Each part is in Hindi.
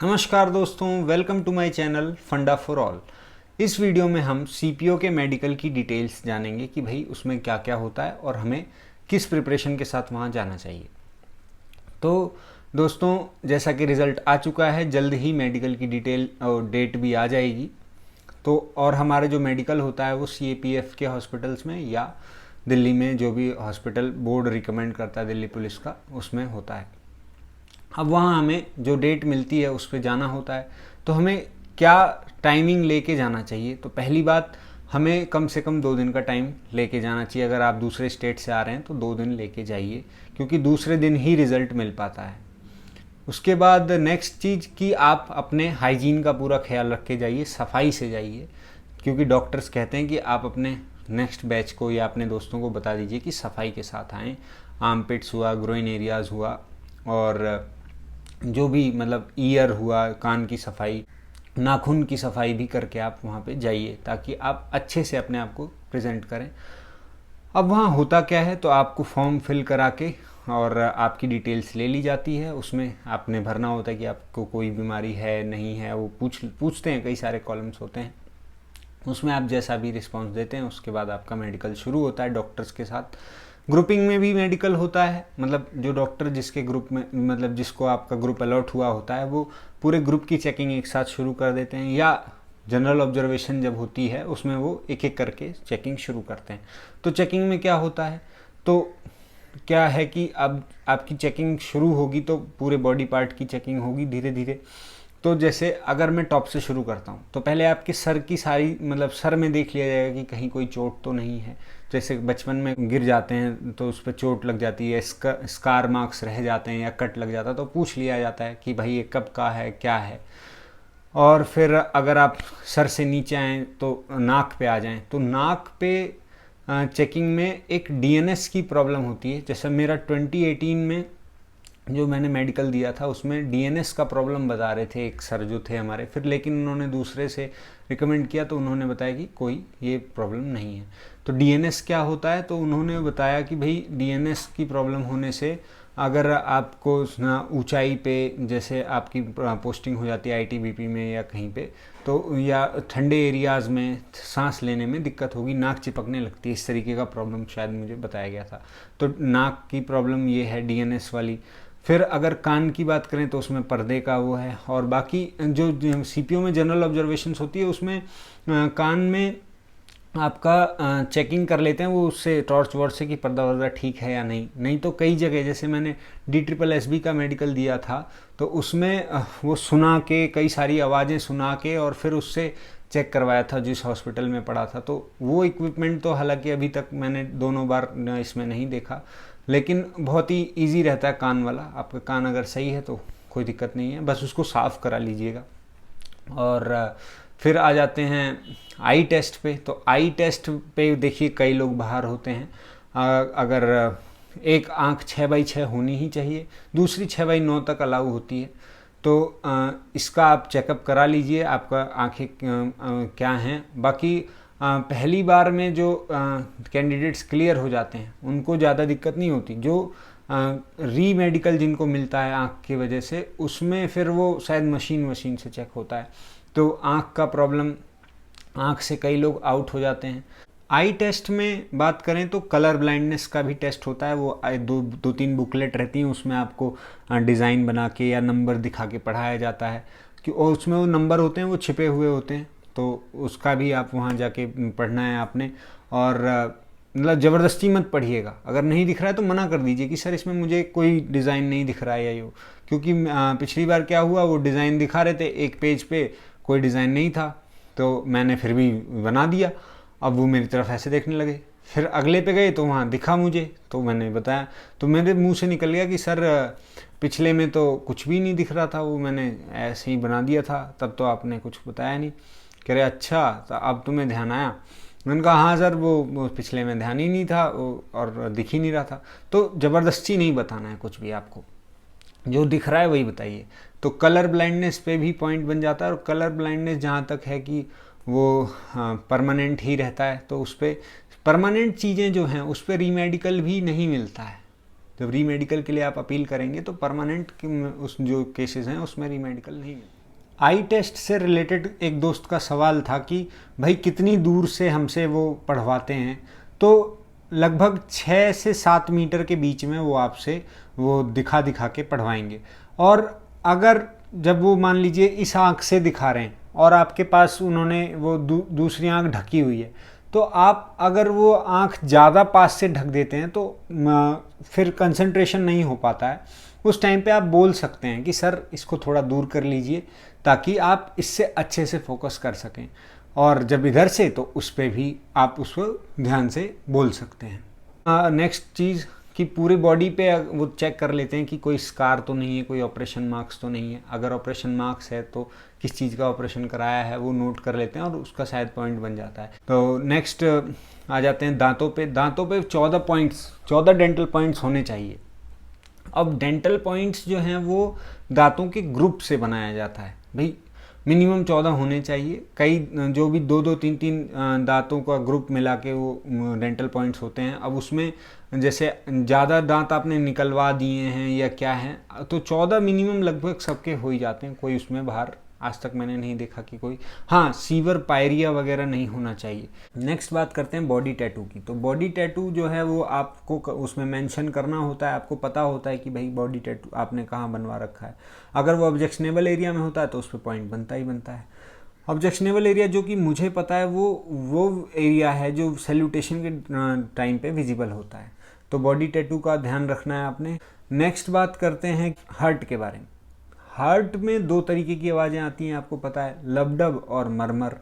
नमस्कार दोस्तों, वेलकम टू माय चैनल फंडा फॉर ऑल। इस वीडियो में हम सीपीओ के मेडिकल की डिटेल्स जानेंगे कि भाई उसमें क्या क्या होता है और हमें किस प्रिपरेशन के साथ वहाँ जाना चाहिए। तो दोस्तों, जैसा कि रिज़ल्ट आ चुका है, जल्द ही मेडिकल की डिटेल और डेट भी आ जाएगी। तो और हमारे जो मेडिकल होता है वो सीएपीएफ के हॉस्पिटल्स में या दिल्ली में जो भी हॉस्पिटल बोर्ड रिकमेंड करता है दिल्ली पुलिस का, उसमें होता है। अब वहाँ हमें जो डेट मिलती है उस पर जाना होता है। तो हमें क्या टाइमिंग लेके जाना चाहिए? तो पहली बात, हमें कम से कम 2 दिन का टाइम लेके जाना चाहिए। अगर आप दूसरे स्टेट से आ रहे हैं तो 2 दिन लेके जाइए, क्योंकि दूसरे दिन ही रिज़ल्ट मिल पाता है। उसके बाद नेक्स्ट चीज़ कि आप अपने हाइजीन का पूरा ख्याल रख के जाइए, सफाई से जाइए, क्योंकि डॉक्टर्स कहते हैं कि आप अपने नेक्स्ट बैच को या अपने दोस्तों को बता दीजिए कि सफाई के साथ आएँ। आर्मपिट्स हुआ, ग्रोइन एरियाज़ हुआ, और जो भी मतलब ईयर हुआ, कान की सफाई, नाखून की सफाई भी करके आप वहाँ पे जाइए, ताकि आप अच्छे से अपने आप को प्रेजेंट करें। अब वहाँ होता क्या है, तो आपको फॉर्म फिल करा के और आपकी डिटेल्स ले ली जाती है। उसमें आपने भरना होता है कि आपको कोई बीमारी है नहीं है, वो पूछते हैं, कई सारे कॉलम्स होते हैं। उसमें आप जैसा भी रिस्पांस देते हैं उसके बाद आपका मेडिकल शुरू होता है डॉक्टर्स के साथ। ग्रुपिंग में भी मेडिकल होता है, मतलब जो डॉक्टर जिसके ग्रुप में, मतलब जिसको आपका ग्रुप अलॉट हुआ होता है, वो पूरे ग्रुप की चेकिंग एक साथ शुरू कर देते हैं, या जनरल ऑब्जर्वेशन जब होती है उसमें वो एक एक करके चेकिंग शुरू करते हैं। तो चेकिंग में क्या होता है, तो क्या है कि अब आपकी चेकिंग शुरू होगी तो पूरे बॉडी पार्ट की चेकिंग होगी धीरे धीरे। तो जैसे अगर मैं टॉप से शुरू करता हूँ तो पहले आपके सर की सारी, मतलब सर में देख लिया जाएगा कि कहीं कोई चोट तो नहीं है। जैसे बचपन में गिर जाते हैं तो उस पर चोट लग जाती है, स्कार मार्क्स रह जाते हैं या कट लग जाता है, तो पूछ लिया जाता है कि भाई ये कब का है, क्या है। और फिर अगर आप सर से नीचे आएँ तो नाक पे आ जाएँ, तो नाक पे चेकिंग में एक डीएनएस की प्रॉब्लम होती है। जैसे मेरा 2018 में जो मैंने मेडिकल दिया था उसमें डीएनएस का प्रॉब्लम बता रहे थे एक सर जो थे हमारे, फिर लेकिन उन्होंने दूसरे से रिकमेंड किया तो उन्होंने बताया कि कोई ये प्रॉब्लम नहीं है। तो डीएनएस क्या होता है, तो उन्होंने बताया कि भाई डीएनएस की प्रॉब्लम होने से अगर आपको ऊंचाई पे, जैसे आपकी पोस्टिंग हो जाती है आईटीबीपी में या कहीं पे, तो या ठंडे एरियाज़ में सांस लेने में दिक्कत होगी, नाक चिपकने लगती है, इस तरीके का प्रॉब्लम शायद मुझे बताया गया था। तो नाक की प्रॉब्लम ये है डीएनएस वाली। फिर अगर कान की बात करें तो उसमें पर्दे का वो है, और बाकी जो सीपीओ में जनरल ऑब्जर्वेशंस होती है उसमें कान में आपका चेकिंग कर लेते हैं वो, उससे टॉर्च वॉर्च से कि पर्दा वर्दा ठीक है या नहीं। तो कई जगह, जैसे मैंने DSSB का मेडिकल दिया था तो उसमें वो सुना के, कई सारी आवाज़ें सुना के और फिर उससे चेक करवाया था जिस हॉस्पिटल में पड़ा था। तो वो इक्विपमेंट तो हालांकि अभी तक मैंने दोनों बार इसमें नहीं देखा, लेकिन बहुत ही ईजी रहता है कान वाला। आपका कान अगर सही है तो कोई दिक्कत नहीं है, बस उसको साफ़ करा लीजिएगा। और फिर आ जाते हैं आई टेस्ट पे। तो आई टेस्ट पे देखिए कई लोग बाहर होते हैं। अगर एक आंख 6x6 होनी ही चाहिए, दूसरी 6x9 तक अलाउ होती है। तो इसका आप चेकअप करा लीजिए, आपका आंखें क्या हैं। बाकी पहली बार में जो कैंडिडेट्स क्लियर हो जाते हैं उनको ज़्यादा दिक्कत नहीं होती। जो री मेडिकल जिनको मिलता है आँख की वजह से, उसमें फिर वो शायद मशीन से चेक होता है। तो आँख का प्रॉब्लम, आँख से कई लोग आउट हो जाते हैं। आई टेस्ट में बात करें तो कलर ब्लाइंडनेस का भी टेस्ट होता है। वो दो तीन बुकलेट रहती हैं, उसमें आपको डिज़ाइन बना के या नंबर दिखा के पढ़ाया जाता है कि, और उसमें वो नंबर होते हैं वो छिपे हुए होते हैं, तो उसका भी आप वहाँ जाके पढ़ना है आपने। और मतलब ज़बरदस्ती मत पढ़िएगा, अगर नहीं दिख रहा है तो मना कर दीजिए कि सर इसमें मुझे कोई डिज़ाइन नहीं दिख रहा है या यो। क्योंकि पिछली बार क्या हुआ, वो डिज़ाइन दिखा रहे थे एक पेज पे, कोई डिज़ाइन नहीं था, तो मैंने फिर भी बना दिया। अब वो मेरी तरफ ऐसे देखने लगे, फिर अगले पे गए तो वहाँ दिखा मुझे, तो मैंने बताया, तो मेरे मुंह से निकल गया कि सर पिछले में तो कुछ भी नहीं दिख रहा था, वो मैंने ऐसे ही बना दिया था, तब तो आपने कुछ बताया नहीं। कह रहे अच्छा, तो अब तुम्हें ध्यान आया। मैंने कहा हाँ सर, वो पिछले में ध्यान ही नहीं था और दिख ही नहीं रहा था। तो ज़बरदस्ती नहीं बताना है कुछ भी, आपको जो दिख रहा है वही बताइए। तो कलर ब्लाइंडनेस पे भी पॉइंट बन जाता है। और कलर ब्लाइंडनेस जहाँ तक है कि वो परमानेंट ही रहता है, तो उस पर परमानेंट चीज़ें जो हैं उस पर रीमेडिकल भी नहीं मिलता है। जब री मेडिकल के लिए आप अपील करेंगे तो परमानेंट उस जो केसेस हैं उसमें री मेडिकल नहीं मिलेगा। आई टेस्ट से रिलेटेड एक दोस्त का सवाल था कि भाई कितनी दूर से हमसे वो पढ़वाते हैं, तो लगभग 6 से 7 मीटर के बीच में वो आपसे वो दिखा के पढ़वाएंगे। और अगर जब वो मान लीजिए इस आँख से दिखा रहे हैं और आपके पास उन्होंने वो दूसरी आँख ढकी हुई है, तो आप अगर वो आँख ज़्यादा पास से ढक देते हैं तो फिर कंसंट्रेशन नहीं हो पाता है। उस टाइम पे आप बोल सकते हैं कि सर इसको थोड़ा दूर कर लीजिए ताकि आप इससे अच्छे से फोकस कर सकें, और जब इधर से तो उस पर भी आप उसको ध्यान से बोल सकते हैं। नेक्स्ट चीज़ कि पूरी बॉडी पे वो चेक कर लेते हैं कि कोई स्कार तो नहीं है, कोई ऑपरेशन मार्क्स तो नहीं है। अगर ऑपरेशन मार्क्स है तो किस चीज़ का ऑपरेशन कराया है वो नोट कर लेते हैं और उसका शायद पॉइंट बन जाता है। तो नेक्स्ट आ जाते हैं दांतों पे। दांतों पे 14 डेंटल पॉइंट्स होने चाहिए। अब डेंटल पॉइंट्स जो हैं वो दांतों के ग्रुप से बनाया जाता है। भाई मिनिमम 14 होने चाहिए। कई जो भी 2-2, 3-3 दांतों का ग्रुप मिला के वो डेंटल पॉइंट्स होते हैं। अब उसमें जैसे ज़्यादा दांत आपने निकलवा दिए हैं या क्या है, तो 14 मिनिमम लगभग सबके हो ही जाते हैं। कोई उसमें बाहर आज तक मैंने नहीं देखा कि कोई, हाँ, सीवर पायरिया वगैरह नहीं होना चाहिए। नेक्स्ट बात करते हैं बॉडी टैटू की। तो बॉडी टैटू जो है वो आपको उसमें मेंशन करना होता है, आपको पता होता है कि भाई बॉडी टैटू आपने कहाँ बनवा रखा है। अगर वो ऑब्जेक्शनेबल एरिया में होता है तो उस पर पॉइंट बनता ही बनता है। ऑब्जेक्शनेबल एरिया जो कि मुझे पता है वो एरिया है जो सैल्यूटेशन के टाइम पे विजिबल होता है। तो बॉडी टैटू का ध्यान रखना है आपने। नेक्स्ट बात करते हैं हार्ट के बारे में। हार्ट में 2 तरीके की आवाज़ें आती हैं, आपको पता है, लबडब और मरमर।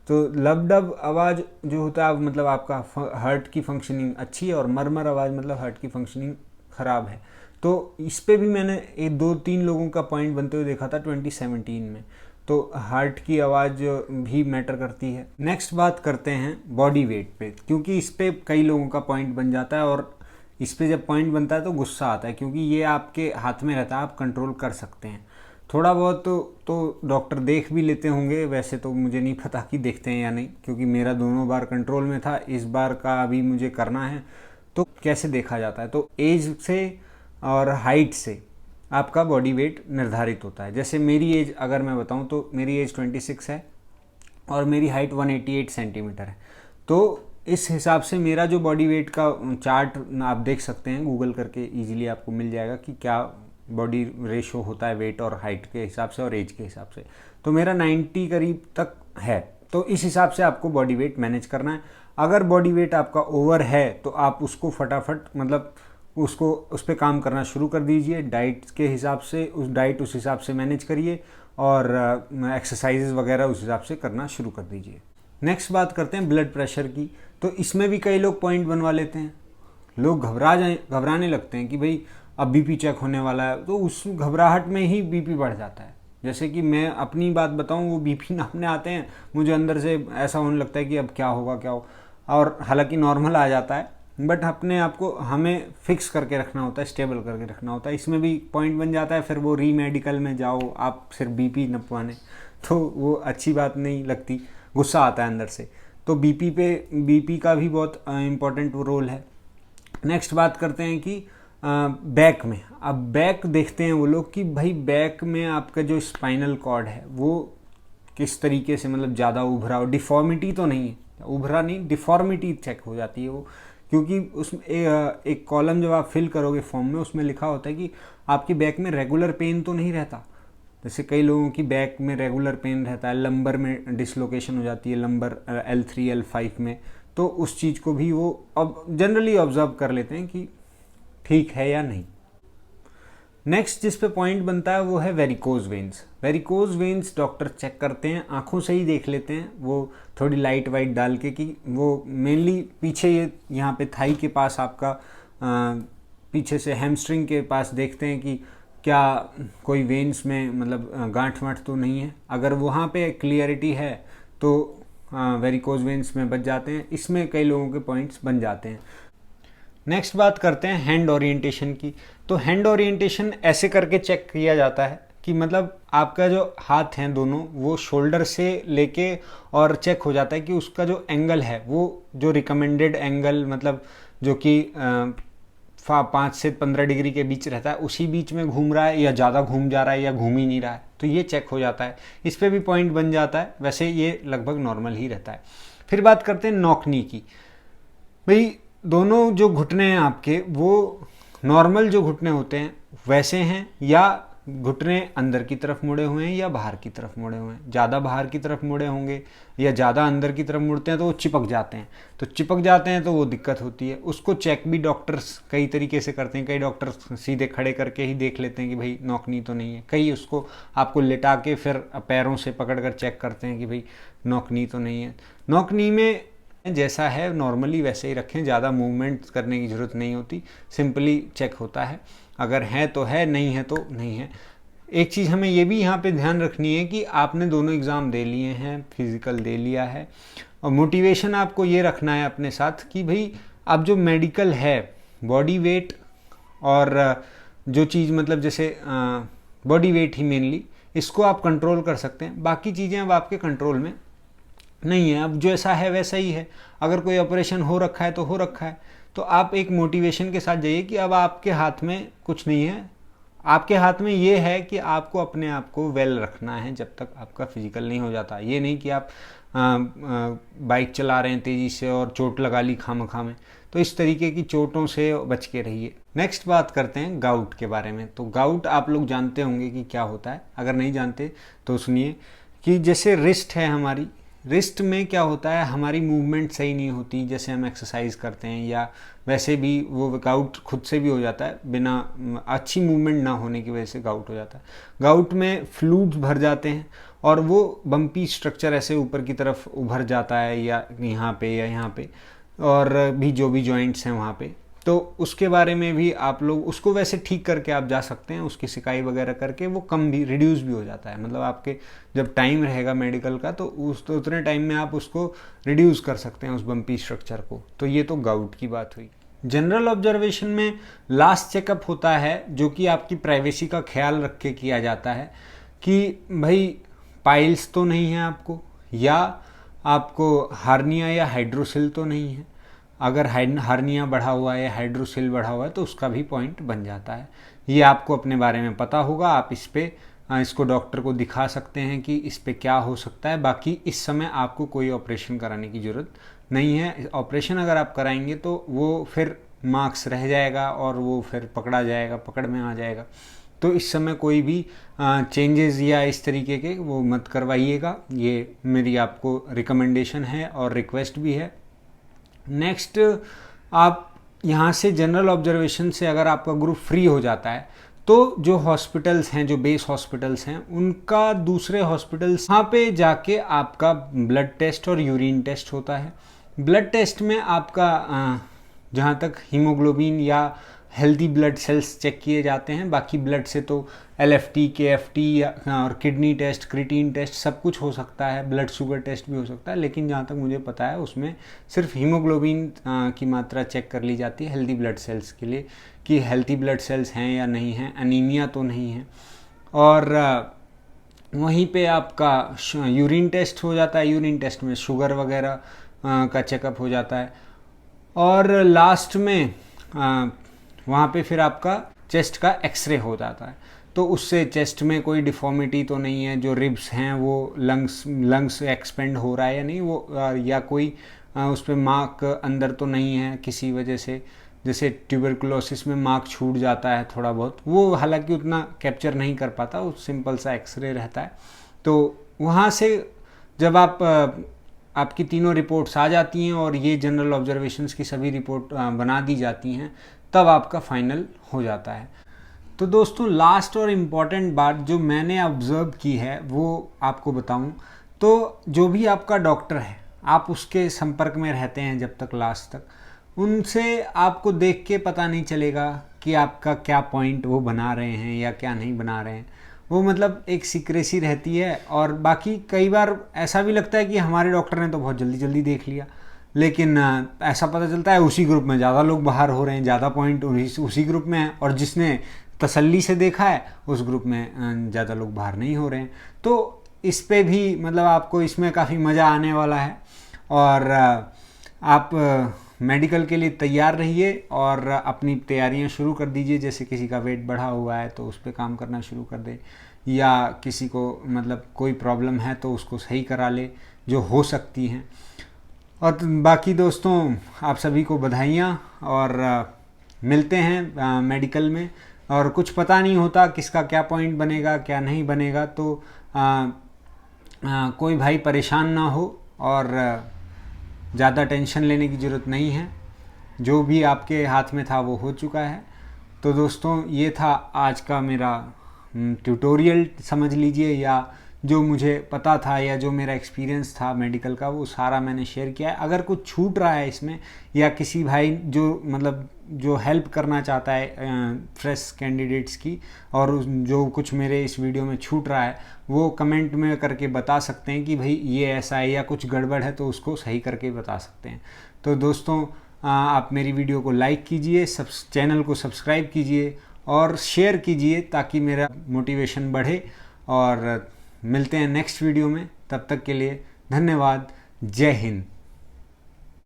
तो लबडब आवाज़ जो होता है मतलब आपका हार्ट की फंक्शनिंग अच्छी है, और मरमर आवाज़ मतलब हार्ट की फंक्शनिंग ख़राब है। तो इस पे भी मैंने 2-3 लोगों का पॉइंट बनते हुए देखा था 2017 में। तो हार्ट की आवाज़ भी मैटर करती है। नेक्स्ट बात करते हैं बॉडी वेट पे, क्योंकि इस पे कई लोगों का पॉइंट बन जाता है, और इस पे जब पॉइंट बनता है तो गुस्सा आता है, क्योंकि ये आपके हाथ में रहता है, आप कंट्रोल कर सकते हैं। थोड़ा बहुत तो डॉक्टर देख भी लेते होंगे, वैसे तो मुझे नहीं पता कि देखते हैं या नहीं, क्योंकि मेरा दोनों बार कंट्रोल में था, इस बार का अभी मुझे करना है। तो कैसे देखा जाता है, तो एज से और हाइट से आपका बॉडी वेट निर्धारित होता है। जैसे मेरी एज अगर मैं बताऊं तो मेरी एज 26 है और मेरी हाइट 188 सेंटीमीटर है। तो इस हिसाब से मेरा जो बॉडी वेट का चार्ट आप देख सकते हैं, गूगल करके इजीली आपको मिल जाएगा कि क्या बॉडी रेशो होता है वेट और हाइट के हिसाब से और एज के हिसाब से। तो मेरा 90 करीब तक है, तो इस हिसाब से आपको बॉडी वेट मैनेज करना है। अगर बॉडी वेट आपका ओवर है तो आप उसको फटाफट मतलब उसको उस पर काम करना शुरू कर दीजिए। डाइट के हिसाब से उस हिसाब से मैनेज करिए, और एक्सरसाइजेज वगैरह उस हिसाब से करना शुरू कर दीजिए। नेक्स्ट बात करते हैं ब्लड प्रेशर की। तो इसमें भी कई लोग पॉइंट बनवा लेते हैं। लोग घबराने लगते हैं कि भाई अब बीपी चेक होने वाला है, तो उस घबराहट में ही बीपी बढ़ जाता है। जैसे कि मैं अपनी बात बताऊं, वो बीपी नापने आते हैं, मुझे अंदर से ऐसा होने लगता है कि अब क्या होगा, और हालांकि नॉर्मल आ जाता है, बट अपने आप को हमें फिक्स करके रखना होता है, स्टेबल करके रखना होता है। इसमें भी पॉइंट बन जाता है। फिर वो री मेडिकल में जाओ आप सिर्फ बीपी नपवाने, तो वो अच्छी बात नहीं लगती, गुस्सा आता है अंदर से। तो बीपी का भी बहुत इम्पोर्टेंट रोल है। नेक्स्ट बात करते हैं कि बैक में। अब बैक देखते हैं वो लोग कि भाई बैक में आपका जो स्पाइनल कॉर्ड है वो किस तरीके से मतलब ज़्यादा उभरा हो, डिफॉर्मिटी तो नहीं है, उभरा नहीं, डिफॉर्मिटी चेक हो जाती है वो, क्योंकि उसमें एक कॉलम जब आप फिल करोगे फॉर्म में, उसमें लिखा होता है कि आपकी बैक में रेगुलर पेन तो नहीं रहता। जैसे कई लोगों की बैक में रेगुलर पेन रहता है, लंबर में डिसलोकेशन हो जाती है, लंबर L3 L5 में, तो उस चीज़ को भी वो अब जनरली ऑब्जर्व कर लेते हैं कि ठीक है या नहीं। नेक्स्ट जिस पे पॉइंट बनता है वो है varicose veins. Varicose veins doctor check करते हैं, आंखों से ही देख लेते हैं, वो थोड़ी लाइट वाइट डाल के, कि वो मेनली पीछे यहाँ पे थाई के पास आपका पीछे से हैमस्ट्रिंग के पास देखते हैं कि क्या कोई वेन्स में मतलब गांठ वांठ तो नहीं है। अगर वहाँ पे क्लियरिटी है तो वेरिकोज वेन्स में बच जाते हैं। इसमें कई लोगों के पॉइंट्स बन जाते हैं। नेक्स्ट बात करते हैं हैंड ओरिएंटेशन की। तो हैंड ओरिएंटेशन ऐसे करके चेक किया जाता है कि मतलब आपका जो हाथ हैं दोनों वो शोल्डर से लेके और चेक हो जाता है कि उसका जो एंगल है वो जो रिकमेंडेड एंगल मतलब जो कि 5 से 15 डिग्री के बीच रहता है, उसी बीच में घूम रहा है या ज़्यादा घूम जा रहा है या घूम ही नहीं रहा है, तो ये चेक हो जाता है। इस पर भी पॉइंट बन जाता है। वैसे ये लगभग नॉर्मल ही रहता है। फिर बात करते हैं नॉकनी की। भाई दोनों जो घुटने हैं आपके वो नॉर्मल जो घुटने होते हैं वैसे हैं, या घुटने अंदर की तरफ मुड़े हुए हैं या बाहर की तरफ मुड़े हुए हैं। ज़्यादा बाहर की तरफ मुड़े होंगे या ज़्यादा अंदर की तरफ मुड़ते हैं तो वो चिपक जाते हैं, तो चिपक जाते हैं तो वो दिक्कत होती है। उसको चेक भी डॉक्टर्स कई तरीके से करते हैं। कई डॉक्टर्स सीधे खड़े करके ही देख लेते हैं कि भाई नॉकनी तो नहीं है, कई उसको आपको लिटा के फिर पैरों से पकड़ कर चेक करते हैं कि भाई नॉकनी तो नहीं है। नॉकनी में जैसा है नॉर्मली वैसे ही रखें, ज़्यादा मूवमेंट करने की ज़रूरत नहीं होती, सिंपली चेक होता है। अगर है तो है, नहीं है तो नहीं है। एक चीज़ हमें ये भी यहाँ पे ध्यान रखनी है कि आपने दोनों एग्ज़ाम दे लिए हैं, फिज़िकल दे लिया है, और मोटिवेशन आपको ये रखना है अपने साथ कि भाई अब जो मेडिकल है, बॉडी वेट और जो चीज़ मतलब जैसे बॉडी वेट ही मेनली, इसको आप कंट्रोल कर सकते हैं। बाकी चीज़ें अब आपके कंट्रोल में नहीं है। अब जो ऐसा है वैसा ही है। अगर कोई ऑपरेशन हो रखा है तो हो रखा है, तो आप एक मोटिवेशन के साथ जाइए कि अब आपके हाथ में कुछ नहीं है। आपके हाथ में ये है कि आपको अपने आप को वेल रखना है जब तक आपका फिजिकल नहीं हो जाता। ये नहीं कि आप बाइक चला रहे हैं तेज़ी से और चोट लगा ली खामखा में, तो इस तरीके की चोटों से बच के रहिए। नेक्स्ट बात करते हैं गाउट के बारे में। तो गाउट आप लोग जानते होंगे कि क्या होता है, अगर नहीं जानते तो सुनिए कि जैसे रिस्ट है हमारी, रिस्ट में क्या होता है, हमारी मूवमेंट सही नहीं होती। जैसे हम एक्सरसाइज करते हैं या वैसे भी वो वर्कआउट खुद से भी हो जाता है, बिना अच्छी मूवमेंट ना होने की वजह से गाउट हो जाता है। गाउट में फ्लूइड्स भर जाते हैं और वो बम्पी स्ट्रक्चर ऐसे ऊपर की तरफ उभर जाता है, या यहाँ पे या यहाँ पे, और भी जो भी जॉइंट्स हैं वहाँ पे। तो उसके बारे में भी आप लोग उसको वैसे ठीक करके आप जा सकते हैं, उसकी सिकाई वगैरह करके वो कम भी रिड्यूस भी हो जाता है। मतलब आपके जब टाइम रहेगा मेडिकल का तो उतने टाइम में आप उसको रिड्यूस कर सकते हैं उस बम्पी स्ट्रक्चर को। तो ये तो गाउट की बात हुई। जनरल ऑब्जर्वेशन में लास्ट चेकअप होता है जो कि आपकी प्राइवेसी का ख्याल रख के किया जाता है कि भाई पाइल्स तो नहीं है आपको, या आपको हार्निया या हाइड्रोसिल तो नहीं है। अगर हार्निया बढ़ा हुआ है या हाइड्रोसिल बढ़ा हुआ है तो उसका भी पॉइंट बन जाता है। ये आपको अपने बारे में पता होगा, आप इसको डॉक्टर को दिखा सकते हैं कि इस पे क्या हो सकता है। बाकी इस समय आपको कोई ऑपरेशन कराने की ज़रूरत नहीं है। ऑपरेशन अगर आप कराएंगे तो वो फिर मार्क्स रह जाएगा और वो फिर पकड़ा जाएगा, पकड़ में आ जाएगा। तो इस समय कोई भी चेंजेस या इस तरीके के वो मत करवाइएगा। ये मेरी आपको रिकमेंडेशन है और रिक्वेस्ट भी है। नेक्स्ट, आप यहाँ से जनरल ऑब्जर्वेशन से अगर आपका ग्रुप फ्री हो जाता है तो जो हॉस्पिटल्स हैं, जो बेस हॉस्पिटल्स हैं, उनका दूसरे हॉस्पिटल्स वहाँ पे जाके आपका ब्लड टेस्ट और यूरिन टेस्ट होता है। ब्लड टेस्ट में आपका जहाँ तक हीमोग्लोबिन या हेल्दी ब्लड सेल्स चेक किए जाते हैं। बाकी ब्लड से तो LFT, KFT और किडनी टेस्ट, क्रिटीन टेस्ट सब कुछ हो सकता है, ब्लड शुगर टेस्ट भी हो सकता है। लेकिन जहाँ तक मुझे पता है उसमें सिर्फ हीमोग्लोबिन की मात्रा चेक कर ली जाती है हेल्दी ब्लड सेल्स के लिए, कि हेल्दी ब्लड सेल्स हैं या नहीं हैं, एनीमिया तो नहीं है। और वहीं पे आपका यूरिन टेस्ट हो जाता है। यूरिन टेस्ट में शुगर वगैरह का चेकअप हो जाता है। और लास्ट में वहाँ पे फिर आपका चेस्ट का एक्सरे हो जाता है। तो उससे चेस्ट में कोई डिफॉर्मिटी तो नहीं है, जो रिब्स हैं वो लंग्स एक्सपेंड हो रहा है या नहीं, वो या कोई उस पर मार्क अंदर तो नहीं है किसी वजह से। जैसे ट्यूबरकुलोसिस में मार्क छूट जाता है थोड़ा बहुत, वो हालांकि उतना कैप्चर नहीं कर पाता, वो सिंपल सा एक्सरे रहता है। तो वहाँ से जब आपकी तीनों रिपोर्ट्स आ जाती हैं और ये जनरल ऑब्जर्वेशंस की सभी रिपोर्ट बना दी जाती हैं, तब आपका फाइनल हो जाता है। तो दोस्तों, लास्ट और इम्पॉर्टेंट बात जो मैंने ऑब्ज़र्व की है वो आपको बताऊं तो जो भी आपका डॉक्टर है, आप उसके संपर्क में रहते हैं जब तक लास्ट तक, उनसे आपको देख के पता नहीं चलेगा कि आपका क्या पॉइंट वो बना रहे हैं या क्या नहीं बना रहे हैं। वो मतलब एक सीक्रेसी रहती है। और बाकी कई बार ऐसा भी लगता है कि हमारे डॉक्टर ने तो बहुत जल्दी जल्दी देख लिया, लेकिन ऐसा पता चलता है उसी ग्रुप में ज़्यादा लोग बाहर हो रहे हैं, ज़्यादा पॉइंट उसी ग्रुप में है, और जिसने तसल्ली से देखा है उस ग्रुप में ज़्यादा लोग बाहर नहीं हो रहे हैं। तो इस पे भी मतलब आपको इसमें काफ़ी मज़ा आने वाला है। और आप मेडिकल के लिए तैयार रहिए और अपनी तैयारियां शुरू कर दीजिए। जैसे किसी का वेट बढ़ा हुआ है तो उस पर काम करना शुरू कर दे, या किसी को मतलब कोई प्रॉब्लम है तो उसको सही करा ले जो हो सकती हैं। और बाकी दोस्तों आप सभी को बधाइयाँ, और मिलते हैं मेडिकल में। और कुछ पता नहीं होता किसका क्या पॉइंट बनेगा क्या नहीं बनेगा, तो कोई भाई परेशान ना हो और ज़्यादा टेंशन लेने की ज़रूरत नहीं है। जो भी आपके हाथ में था वो हो चुका है। तो दोस्तों ये था आज का मेरा ट्यूटोरियल समझ लीजिए, या जो मुझे पता था या जो मेरा एक्सपीरियंस था मेडिकल का वो सारा मैंने शेयर किया है। अगर कुछ छूट रहा है इसमें, या किसी भाई जो मतलब जो हेल्प करना चाहता है फ्रेश कैंडिडेट्स की, और जो कुछ मेरे इस वीडियो में छूट रहा है वो कमेंट में करके बता सकते हैं कि भाई ये ऐसा है या कुछ गड़बड़ है, तो उसको सही करके बता सकते हैं। तो दोस्तों आप मेरी वीडियो को लाइक कीजिए, चैनल को सब्सक्राइब कीजिए और शेयर कीजिए ताकि मेरा मोटिवेशन बढ़े। और मिलते हैं नेक्स्ट वीडियो में, तब तक के लिए धन्यवाद। जय हिंद।